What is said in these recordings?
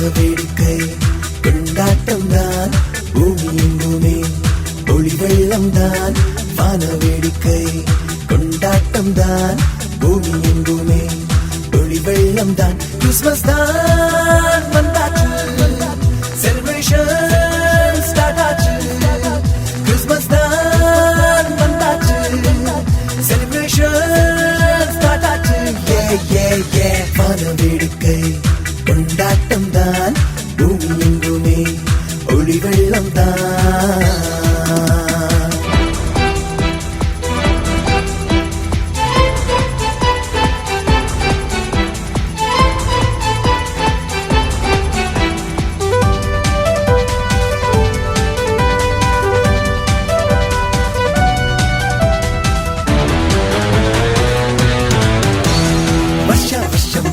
வேடிக்கை கொண்டாட்டம் தான் பூமி எங்குமே ஒளி வெள்ளம் தான் வான வேடிக்கை கொண்டாட்டம் தான் பூமி எங்குமே ஒளி வெள்ளம் தான் கிறிஸ்மஸ் தான் வந்தாச்சு செலிப்ரேஷன் ஸ்டார்ட் ஆச்சு கிறிஸ்மஸ் தான் வந்தாச்சு செலிப்ரேஷன் ஸ்டார்ட் ஆச்சு வான வேடிக்கை கொண்டாட்டம் தான் பூமி எங்குமே ஒளி வெள்ளம் தான்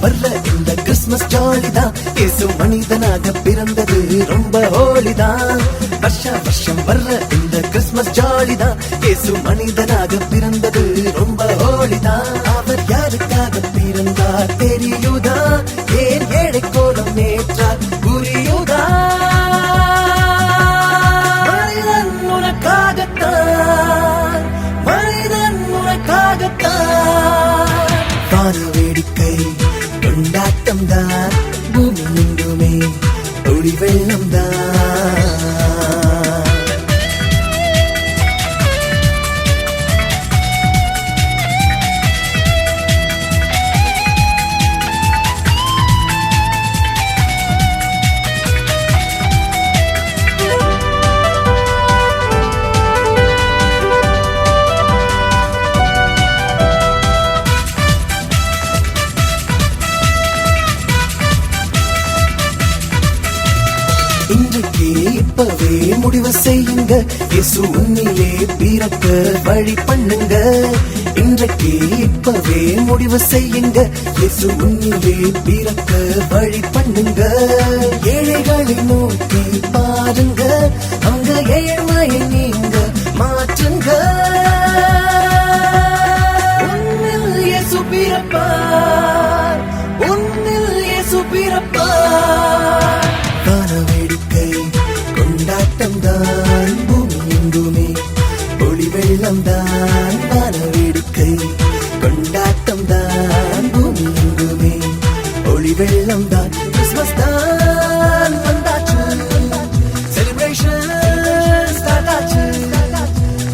வர்ற இந்த கிறிஸ்மஸ் ஜாலிதான் இயேசு மனிதனாக பிறந்தது ரொம்ப ஹோலிதான் வருஷம் வர்ற இந்த கிறிஸ்மஸ் ஜாலிதான் இயேசு மனிதனாக பிறந்தது ரொம்ப ஹோலிதான் அவர் யாருக்காக பிறந்தார் தெரியுதா ஏன் ஏழை கோலம் நேற்றார் புரியுதா மனிதன் உனக்காகத்தான் மனிதன் உனக்காகத்தான் வான வேடிக்கை கொண்டாட்டம் தான் பூமி எங்குமே ஒளி வெள்ளம் தான் இன்றைக்கு இப்பவே முடிவு செய்யுங்க இயேசு உன்னிலே பிறக்க வழி பண்ணுங்க இன்றைக்கு இப்பவே முடிவு செய்யுங்க இயேசு உன்னிலே பிறக்க வழி பண்ணுங்க ஏழைகளை நோக்கி பாருங்க அங்க ஏழ்மையை நீங்க மாற்றுங்க உன்னில் இயேசு பிறப்பார் உன்னில் இயேசு பிறப்பார் வேடிக்கை கொண்டாட்டம் தான் பூமி எங்குமே ஒளி வெள்ளம் தான் வான வேடிக்கை கொண்டாட்டம் தான் பூமி எங்குமே ஒளி வெள்ளம் தான் கிறிஸ்மஸ் தான் வந்தாச்சு செலிப்ரேஷன் ஸ்டார்ட் ஆச்சு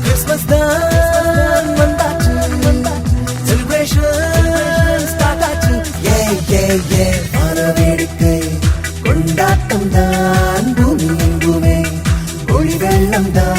கிறிஸ்மஸ் தான் வந்தாச்சு செலிப்ரேஷன் ஸ்டார்ட் ஆச்சு வான வேடிக்கை கொண்டாட்டம் தான் பூமி எங்குமே ஒளி வெள்ளம் தான்